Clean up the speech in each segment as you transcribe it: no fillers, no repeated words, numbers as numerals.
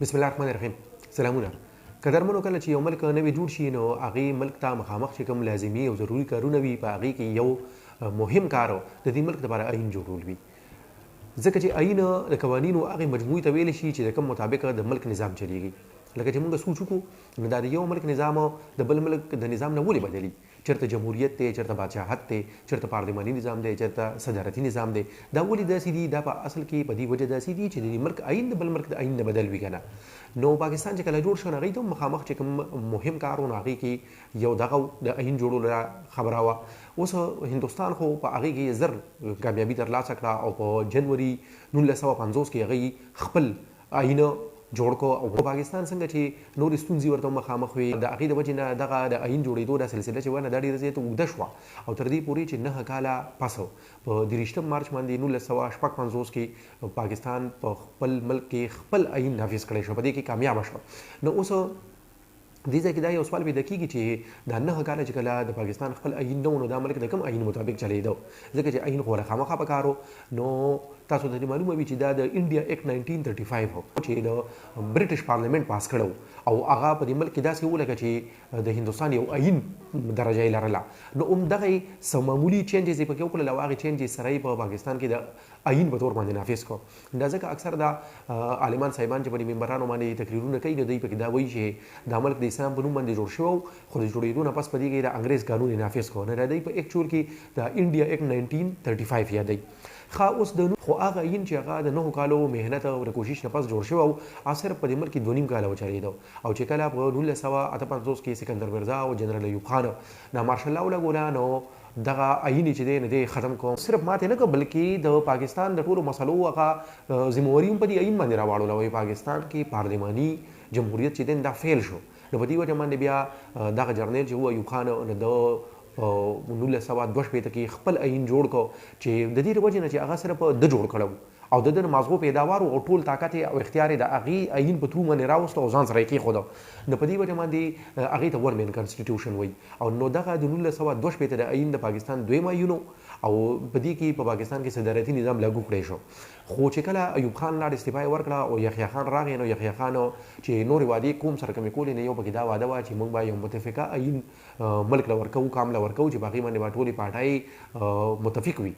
بسم الله الرحمن الرحیم. سلامونه. قدرمنو کله چې یو ملک نوی جوړ شي نو هغه ملک ته مخامخ چې کوم لازمي او ضروري کارونه وي په هغه کې یو مهم کار د دې ملک لپاره عین جوړول وي. ځکه چې عین د قوانینو هغه مجموعي ته ویل شي چې د کوم مطابق د ملک نظام چلیږي. لکه چې موږ سوچ وکړو نو دا د یو ملک نظام د بل ملک د نظام نه ولې بدلی؟ چرته جمهوریت دی، چرته بادشاهت دی، چرته پارلماني نظام دی، چرته صدارتي نظام دی. دا ولې داسې دي؟ دا په اصل کې په دې وجه داسې دي چې د ملک عین د بل ملک د عین نه بدل وي کنه. نو پاکستان چې کله جوړ شو هغې ته مخامخ چې کوم مهم کار و نو هغې کې یو دغه د عین جوړولو خبره وه. اوس هندوستان خو په هغې کې زر کامیابي ترلاسه کړه او په جنوري 1950 کې هغې خپل عین جوړ کو. او پاکستان څنګه چې نور ستونزې ورته مخامخ وي د هغې د وجې نه دغه د عین جوړېدو دا سلسله چې ونه دا ډېره زیاته اوږده شوه او تر دې پورې چې 9 کاله پس په 23 مارچ باندې 1956 کې پاکستان په خپل ملک کې خپل عین نافذ کړی شو، په دې کې کامیابه شو. نو اوس دې ځای کې دا یو سوال پیدا کېږي چې دا 9 کاله چې کله د پاکستان خپل عین نه و نو دا ملک د کوم عین مطابق چلېده؟ ځکه چې عین خو خامخا پکار و. نو تاسو ته معلومه وي چې دا د انډیا ایکټ 1935 و چې د برټش پارلیمنت پاس کړو او هغه په دې ملک کې داسې و لکه چې د هندوستان یو عین درجه یې لرله. نو همدغه څه معمولي چینجز یې پکې وکړل او هغې چینجز سره یې په پاکستان کې د عین په طور باندې نافذ کړو. دا ځکه اکثر دا عالمان صاحبان چې په دې منبرانو باندې تقریرونه کوي نو دوی پکې دا وایي چې دا ملک د اسلام په نوم باندې جوړ شوی و خو د جوړېدو نه پس په دې کې د انګریز قانون یې نافذ کړو. نو دوی په ایکچوال کې د انډیا ایکټ 1935 یادوي. اوس د خو هغه عین چې هغه د 9 کالو محنت او د کوشش نه پس جوړ شوی او صرف په دې ملک کې 2.5 کاله وچلېده. او چې کله په 1958 کې سکندر مرزا او جنرال ایوب خان نا مارشل لا ولګوله نو دغه عین چې دی نه دی ختم کوم. صرف ماته نه بلکې د پاکستان د ټولو مسلو هغه ذمہواری هم په دې عین باندې راوړل. پاکستان کې پارلماني جمهوریت چې دی دا فیل شو. نو په دې وجه باندې بیا دغه جرنیل چې و ایوب خان نو د 1962 کې خپل عین جوړ کو چې د دې وجه نه چې هغه صرف د جوړ کړو او د مازغو پیداوار او ټول طاقت او اختیار د هغې عین په ترو باندې راوستو او ځان سره یې کېښوده. نو په دې وجه باندې هغې ته ورمین کنسټیټیوشن وایي. او نو دغه د 1962 د عین د پاکستان دویم عین او په دې کې په پاکستان کې صدارتي نظام لاګو کړی شو. خو چې کله ایوب خان لاړ استعفا یې ورکړه او یحیی خان راغی نو یحیی خان چې نورې وعدې کوم سره کمې کولې نه یو پکې دا وعده وه چې موږ به یو متفقه عین ملک له ورکوو کام له ورکوو چې په هغې باندې به ټولې پارټۍ متفق وي.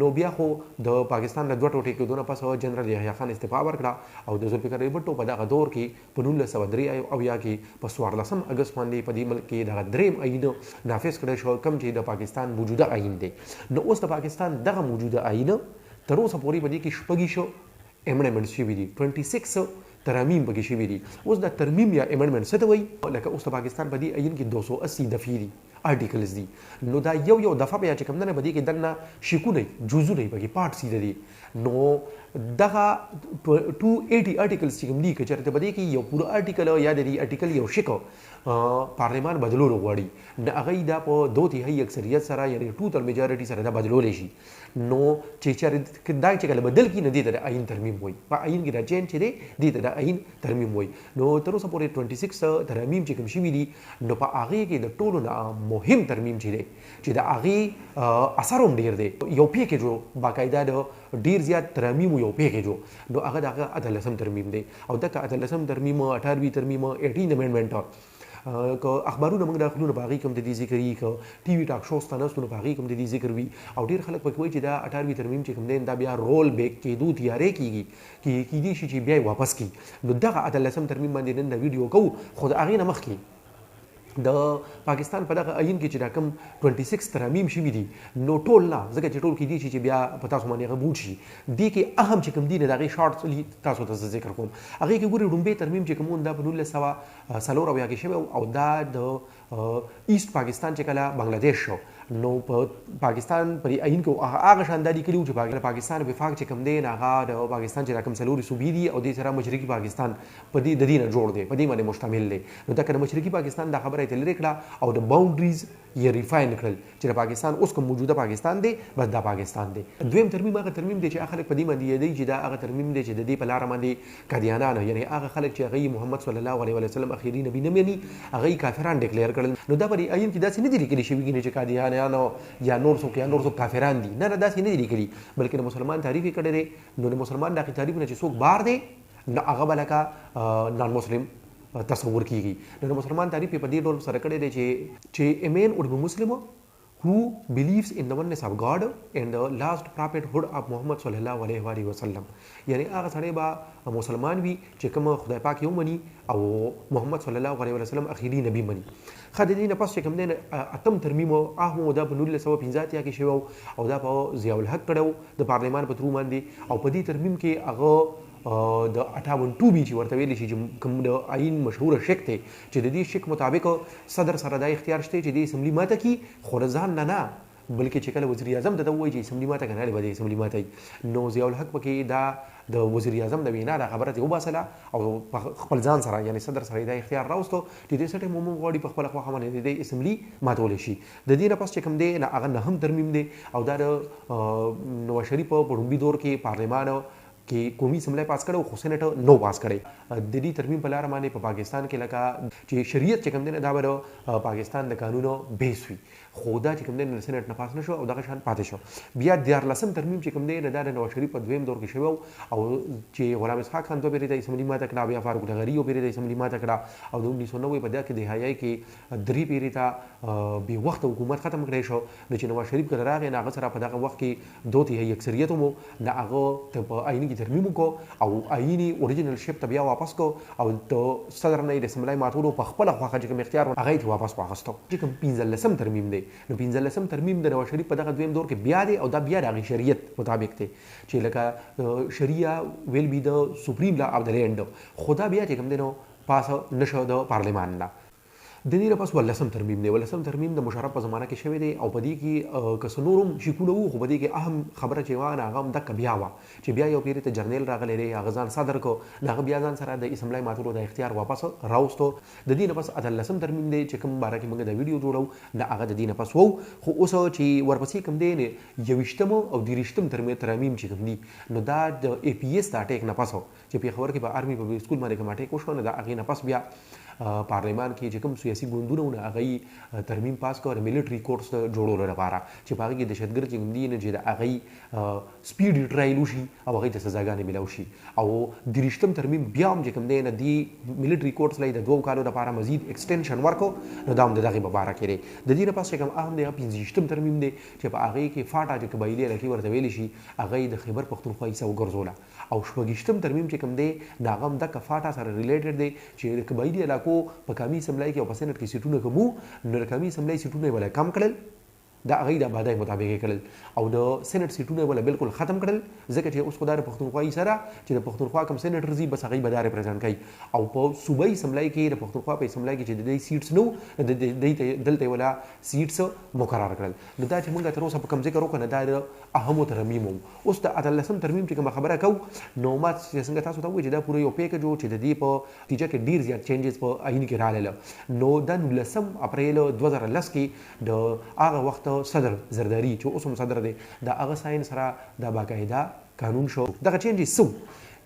نو بیا خو د پاکستان له 2 ټوټې کېدو نه پس جنرال یحیی خان استعفا ورکړه او د ذوالفقار علي بټو په دغه دور کې په 1983 کې په 14 اګست باندې په دې ملک کې دغه دریم عین نافذ کړی شو کوم چې د پاکستان موجوده عین دی. نو اوس د پاکستان دغه موجوده عین تر اوسه پورې په دې کې شپږ شو امنډمنټس شوي دي، 26 ترامیم پکې شوي دي. اوس دا ترمیم یا امنډمنټ څه ته وایي؟ لکه اوس د پاکستان په دې عین کې 280 دفعې دي، آرټیکلز دي. نو دا یو دفعه بیا چې کوم نه په دې کې دننه شیکونه جزونه پکې پارټس دي. نو دغه 280 آرټیکلز چې کوم دي که چېرته په دې کې یو پوره آرټیکل یا د دې آرټیکل یو شکو پارلمان بدلولو غواړي نو هغه دا په 2/3 اکثریت سره یعنی ټوټل میجارټي سره دا بدلولی شي. نو چې دا چې کله بدل کړي نو دې ته د عین ترمیم وایي. په عین کې دا چینج چې دی دې ته د عین ترمیم وایي. نو تر اوسه پورې 26 ترامیم چې کوم شوي دي نو په هغې کې د ټولو نه مهم ترمیم چې دی چې د هغې اثر هم ډېر دی. یو پیکیج و باقاعده د ډېر زیات ترامیم یو پیکیج و نو هغه د هغه 18 ترمیم دی او دغه 18 ترمیم 18 ترمیم 18 امنډمنټ که اخبارونه موږ داخلونه په هغې کې هم د دې ذکر وي که ټي وي ټاک شوز ته ناست نو په هغې کې هم د دې ذکر وي او ډېر خلک پکې وایي چې دا 18 ترمیم چې کوم دی دا بیا رول بیک کېدو تیارې کېږي کېدای شي چې بیا یې واپس کړي. نو دغه 18 ترمیم باندې نن د ویډیو کوو خو د هغې نه مخکې د پاکستان په دغه عین کې چې دا کوم 26 ترامیم شوي دي نو ټول نه ځکه چې ټول کېدای شي چې بیا په تاسو باندې هغه بوټ شي. دې کې اهم چې کوم دي د هغې شارټ تاسو ته ذکر کوم. هغې کې ګورئ لومبی ترمیم چې کوم دا په 1904 کې شوی او دا د ایست پاکستان چې کله بنګلادیش شو نو په پاکستان پر عین کې هغه شانداري کړي و چې پاکستان وفاق چې کوم دی هغه د پاکستان چې کوم څلورې صوبې دي او دې سره مشرقي پاکستان په دې د دې نه جوړ دی په دې باندې مشتمل دی. نو دا که د مشرقي پاکستان دا خبره یې ته لرې کړه او د باونډریز یې ریفاین کړل چې د پاکستان اوس کوم موجوده پاکستان دی بس دا پاکستان دی. دویم ترمیم هغه ترمیم دی چې خلک په دې باندې یادوي چې دا هغه ترمیم دی چې د دې په لاره باندې قادیانان یعنی هغه خلک چې هغه محمد صلی الله علیه وسلم اخیری نبی نه مني هغه کافران ډیکلیئر کړل. نو دا په عین کې داسې نه دي لیکلي شوي چې قادیانان یا نور څوک کافران دي، نه داسې نه دي لیکلي بلکې د مسلمان تعریف یې کړی دی. نو د مسلمان د هغې تعریف نه چې څوک بار دی نو هغه به لکه نان مسلم تصور کیږي. نو مسلمان تعریف په دې ډول سره کړی دی چې a man would be Muslim who believes in the oneness of God and the last prophethood of Muhammad sallallahu alaihi wasallam. یعنی هغه سړی به مسلمان وي چې کوم خدای پاک یو مني او محمد صلی الله علیه وسلم اخیری نبی مني. خدای دې نه پس چې کوم دین اتم ترمیم او دا په 1950 کې شوی او دا په ضیاء الحق کړو د پارلیمان په ترو باندې او په دې ترمیم کې هغه د 58 بي چې ورته ویل شي چې کوم د آئین مشهور شک دی چې د دې شک مطابق صدر سره دا اختیار شته چې د اسمبلی ماته کی خورزان نه بلکې چې کله وزیر اعظم ته وایي چې اسمبلی ماته کنه به اسمبلی ماته نو ضیاء الحق پکې دا د وزیر اعظم د وینا د خبره ته وباسله او خپل ځان سره یعنی صدر سره دا اختیار راوستو چې د سټه مومو غوړي په خپل خوا باندې د اسمبلی ماتول شي. د دې نه پس چې کوم دی نه هغه نه هم ترمیم دی او دا د نواز شریف په وړومبي دور کې پارلمان کې قومي اسمبلی پاس کړو خو سېنټ نو پاس کړي. د دې ترمیم په لار باندې په پاکستان کې لکه چې شریعت چې کوم دی دا به پاکستان د قانونو بیس وي خو دا چې کوم دی سېنټ نه پاس نشو او دغه شان پاتې شو. بیا 14 ترمیم چې کوم دی دا د نواز شریف په دویم دور کې شوی او چې غلام اسحاق خان دوه پیری د اسمبلی ماته کړه بیا فاروق لغری یو پیری د اسمبلی ماته کړه او د 1990 په دغه کې د حیاي کې درې پیری ته به وخت حکومت ختم کړی شو. د چې نواز شریف کله راغی هغه سره په دغه وخت کې دوه تیهی اکثریت مو د هغه په آئینی ترمیم کو او آئینی اوریجنل شپ ته بیا واپس کو او د صدر نه د اسمبلی ماتولو په خپل خواخه چې کوم اختیار هغه ته واپس واغستو. چې کوم 15 ترمیم دی نو 15 ترمیم د نواز شریف په دغه دویم دور کې بیا دی او دا بیا د شریعت مطابق دی چې لکه شریعه ویل بی د سپریم لا اف د لینډ خدا بیا چې کوم دی نو پاس نشو د پارلیمان نه. د دې لپاره ولسم ترمیم دی. ولسم ترمیم د مشرف په زمانه کې شوی دی او په دې کې کسنورم شکونه وو خو په دې کې اهم خبره چې وانه هغه د کبیا وا چې بیا یو پیری ته جرنیل راغلی دی هغه ځان صدر کو هغه بیا ځان سره د اسمبلی ماتولو د اختیار واپس راوستو. د دې لپاره اتلسم ترمیم دی چې کوم باره کې موږ د ویډیو جوړو نه هغه د دې لپاره وو خو اوس چې ورپسې کوم دی نه یوشتم او دیرشتم ترمیم چې کوم دی نو دا د ای پی ایس د اٹیک نه پاسو چې په خبر کې په آرمي په سکول باندې کوم اٹیک وشو نه دا هغه نه پاس بیا پارلیمان کې چې کوم سیاسي ګوندونه هغه ترمیم پاس کړ ملټری کورټس جوړولو لپاره چې په هغه کې دهشتګرد چې کوم دي نه چې هغه سپیډ ټرایل وشي او هغه ته سزاګانې ملو شي او درشتم ترمیم بیا هم چې کوم دی نه دی ملټری کورټس لای د 2 کالو لپاره مزید ایکسټنشن ورکو نو دا هم دغه مبارک لري. د دې لپاره چې کوم اهم دی 15 ترمیم دی چې په هغه کې فاټا چې قبایلی لکه ورته ویل شي هغه د خیبر پختونخوا یې سو ګرځوله او شپږشتم ترمیم چې کوم دی ناغم د کفاټا سره ریلیټډ دی چې د قبایلی کو په کمی اسمبلی کې او په سېنټ کې سیټونه کومو نو د کمی اسمبلی سیټونه ولا کم کړل دا هغه د آبادۍ مطابق کړل او د سېنټ سیټونه ولا بالکل ختم کړل ځکه چې اوس خدای پښتونخوا یې سره چې د پښتونخوا کوم سېنټر زی بس هغه به دا ریپرزینټ کوي او په صوبایي اسمبلی کې د پښتونخوا په اسمبلی کې چې د دې سیټس نو د دلته ولا سیټس مقرر کړل. نو دا چې موږ تر اوسه په کوم ځای کې روکنه دا د اهمو ترمیم اوس د اتلسم ترمیم چې کوم خبره کو نو ما څنګه تاسو ته وایي چې دا پوره یو پیکج چې د دې په نتیجه کې ډیر زیات چینجز په آئین کې راغله. نو د 19 اپریل 2010 کې د هغه وخت صدر زرداری چې اوس هم صدر دی د هغه ساين سره د باقاعده قانون شو دغه چینجز سو.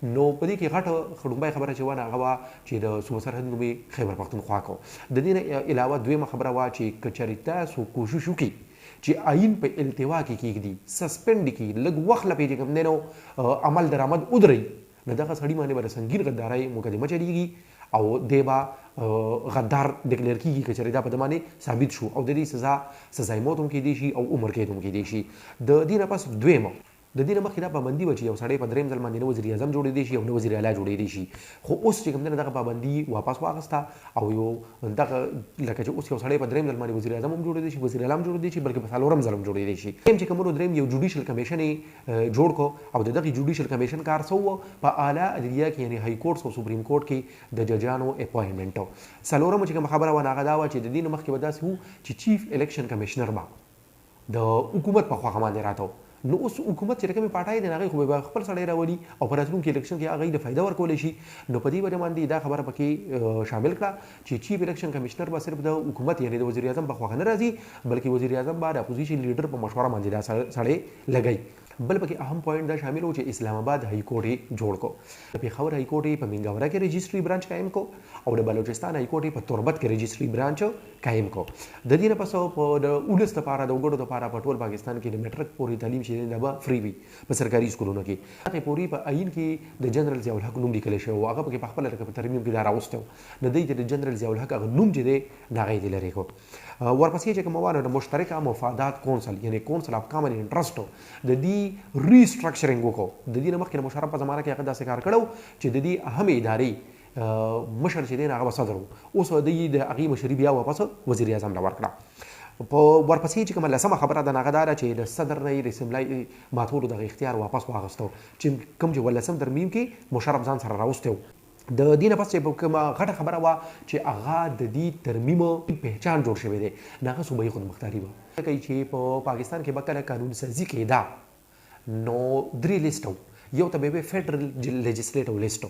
نو په دې کې غټه خړومبای خبره چې ونه هغه چې د صوبه سرحد نومي خیبر پختونخوا کو. د دې نه علاوه دویمه خبره وا چې کچریتا سو کوشش وکي چې آئین په التوا کې کېږي سسپند کی لګ وخت لپاره کوم نه عمل درآمد ودري نو دغه سړی باندې بر سنگین غدارای مقدمه چلیږي او دیبا غدار ډیکلیئر کیږي چې چریدا په دمانه ثابت شو او د دې سزا موت هم کې دي شي او عمر کې هم کې دي شي. د دې نه پس دویمه د دې نه مخکې دا پابندي و چې یو سړی په دریم ځل باندې وزیر اعظم جوړې دي شي او وزیر اعلی جوړې دي شي خو اوس چې کوم دغه پابندي واپس واغستا او یو دغه لکه چې اوس یو سړی په دریم ځل باندې وزیر اعظم هم جوړې دي شي وزیر اعلی هم جوړې دي شي بلکې په څلورم ځل هم جوړې دي شي. چې کومو دریم یو جوډیشل کمیشن جوړ کو او دغه جوډیشل کمیشن کار سو په اعلی عدلیه کې یعنی هاي کورټس او سپریم کورټ کې د ججانو اپوینټمنټ. څلورم چې کوم خبره ونه غدا و چې د دین مخکې وداس وو چې چیف الیکشن کمشنر با د حکومت په خوا باندې راتو. نو اوس حکومت چې کومه پټای دی هغه خو به خپل سړی راولي او پر راتلونکي الیکشن کې هغه د فائدہ ورکول شي. نو په دې باندې دا خبره پکې شامل کړه چې چیف الیکشن کمشنر به صرف د حکومت یعنی د وزیر اعظم په خوا نه راځي بلکې وزیر اعظم به د اپوزیشن لیډر په مشوره باندې دا سړی لګي بل پکې اهم پوینټ دا شامل و چې اسلام آباد های کورټ جوړ کو د پیښور های کورټ په منګورا کې رجسټري برانچ قائم کو او د بلوچستان های کورټ په تربت کې رجسټري برانچ قائم کو د دې نه پس په د اولس لپاره د وګړو لپاره په ټول پاکستان کې د میټرک پورې تعلیم شي دا به فری وي په سرکاري سکولونو کې هغه پورې په عین کې د جنرال ضیاء الحق نوم لیکل شوی او هغه په خپل رقم ترمیم کې دا راوستو د دې د جنرال ضیاء الحق هغه نوم چې دی ناغې دی لري کو ورپسې چې کومه د مشترکه مفادات کونسل یعنی کونسل اف کامن انټرست د دې ریسټرکچرینګ وکړو د دې نه مخکې مشرف په زمانه کې هغه داسې کار کړو چې د دې اهم ادارې مشر چې دی هغه صدر اوس د هغې مشري بیا واپس وزیر اعظم له ورکړه په ورپسې چې کومه لسمه خبره ده هغه دا ده چې د صدر نه یې رسملای ماتولو دغه اختیار واپس واخیستو چې کوم چې ولسم ترمیم کې مشرف ځان سره راوستی د دې نه پس چې کومه غټه خبره وه چې هغه د دې ترمیم پهچان جوړ شوی دی نو هغه صوبایي خودمختاري وه کوي چې په پاکستان کې به کله قانون سازي کېده نو درې لیسټ یو ته به فدرل لیجسلیټیو لیسټ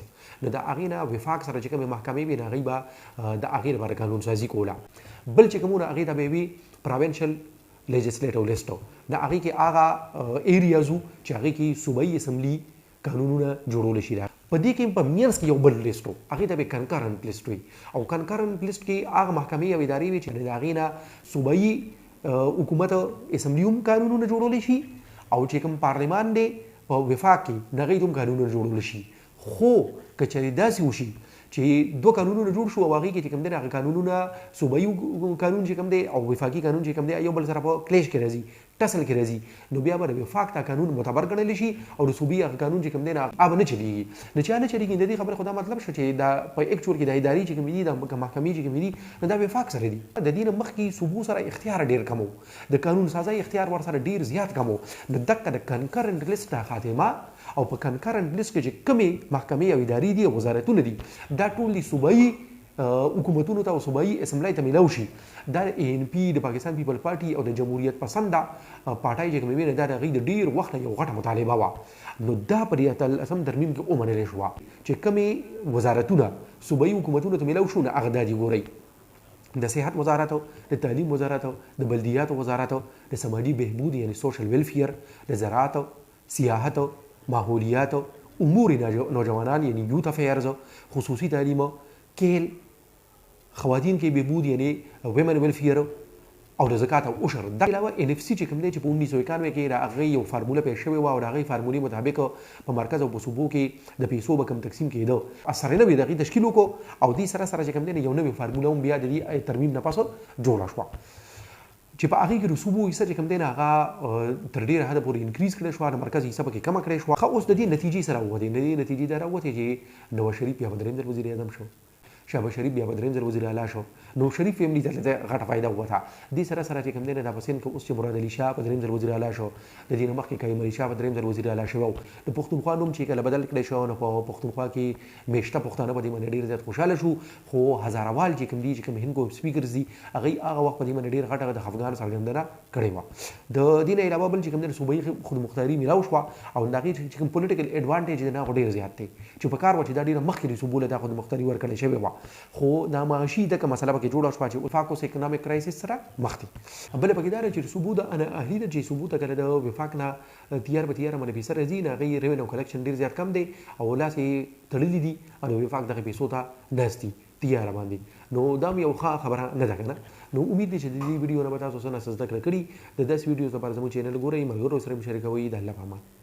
نو د هغې نه وفاق سره چې کومې محکمې وي نو هغوی به د هغې لپاره قانون سازي کوله بل چې کومونه هغې ته به وي پروینشل لیجسلیټیو لیسټ د هغې کې هغه ایریاز چې هغې کې صوبایي اسمبلي قانونونه جوړول شي په دې کې په مینس کې یو بل لیسټ و هغې ته به کنکرنټ لیسټ وي او کنکرنټ لیسټ کې هغه محکمې او ادارې وي چې د هغې نه صوبایي حکومت اسمبلي هم قانونونه جوړولی شي او چې کوم پارلمان دی په وفاق کې د هغې هم قانونونه جوړولی شي خو که چېرې داسې وشي چې دوه قانونونه جوړ شو او هغې کې چې کوم دی هغه قانونونه صوبایي قانون چې کوم دی او وفاقي قانون چې کوم دی یو بل سره په کلیش کې راځي ټسل کې راځي نو بیا به د وفاق ته قانون معتبر ګڼلی شي او د صوبایي هغه قانون چې کوم دی هغه به نه چلېږي نو چې هغه نه چلېږي د دې خبرې خو دا مطلب شو چې دا په ایکچوال کې د ادارې چې کومې دي د محکمې چې کومې دي نو دا وفاق سره دي د دې نه مخکې صوبو سره اختیار ډېر کم و د قانون سازۍ اختیار ورسره ډېر زیات کم و نو دقه د کنکرنټ لیسټ خاتمه او په کنکرنټ لیسټ کې چې کومې محکمې او ادارې دي او وزارتونه دي دا ټول دي صوبایي حکومتونو ته او صوبایي اسمبلی ته میلاو شي دا د ان پی د پاکستان پیپل پارټي او د جمهوریت پسنده پارټۍ چې کومې وي دا د هغوی د ډېر وخت نه یو غټه مطالبه وه نو دا په ریاستالاسم ترمیم کې ومنلی شوه چې کومې وزارتونه صوبایي حکومتونو ته میلاو شو نو هغه دا دي ګورئ د صحت وزارت د تعلیم وزارت د بلدیاتو وزارت د سماجي بهبود یعنی سوشل ویلفیر د زراعت سیاحت ماحولیات امور نوجوانان یعنی یوت افیرز خصوصی تعلیم کیل خواتین کې بهبود یعنی ویمن ویلفیر او د زکات او عشر دا علاوه ان اف سی چې کوم دی چې په 1991 کې د هغې یو فارموله پیښ شوې وه او د هغې فارمولې مطابق په مرکز او په صوبو کې د پیسو به کم تقسیم کېده اثر نه وي د هغې تشکیل وکړو او دې سره سره چې کوم دی یو نوې فارموله هم بیا د دې ترمیم نه پس جوړه شوه چې په هغې کې د صوبو حصه چې کوم دی هغه تر ډېره حده پورې انکریز کړی شوه د مرکز حصه پکې کمه کړی شوه ښه اوس د دې نتیجې سره ووتې د دې نتیجې دا راوتې چې نواز شریف بیا په درېیم ځل وزیر اعظم شو شهباز شریف بیا په درېیم ځل وزیر اعلی شو نو شریف فیملی ته غټه فایده وته دې سره سره چې کوم دی دا په سند کې اوس چې مراد علي شاه په درېیم ځل وزیر اعلی شو د دې نه مخکې کریم علي شاه په درېیم ځل وزیر اعلی شوی د پښتونخوا نوم چې کله بدل کړی شو نو په پښتونخوا کې میشته پښتانه په دې باندې ډېر زیات خوشحاله شو خو هزاروال چې کوم دي چې کوم هند کو سپیکرز دي هغوی هغه وخت په دې باندې ډېر غټه د خفګان څرګندونه کړې وه د دې نه علاوه بل چې کوم دی صوبایي خودمختاري میلاو شوه او د هغې چې کوم پولیټیکل ایډوانټیج دی نه هغه ډېر زیات دی چې په کار وه چې دا ډېره مخکې د صوبو له دا خودمختاري ورکړې شوې وه خو دا معاشي دغه مسله پکې جوړه شوه چې وفاق اوس اکنامک کرایسس سره مخ دي بله پکې دا ده چې صوبو د انا اهلي ده چې صوبو ته کله د وفاق نه تیار به تیاره باندې پیسه راځي نو هغې ریونیو کلیکشن ډېر زیات کم دی او لاس یې تړلي دي او وفاق دغه پیسو ته ناست دي تیاره باندې نو دا هم یو ښه خبره نه ده که نه نو امید دی چې د دې ویډیو نه به تاسو څه نه څه زده کړه کړي د داسې ویډیوز لپاره زموږ چینل ګورئ ملګرو سره هم شریکوئ د الله په امان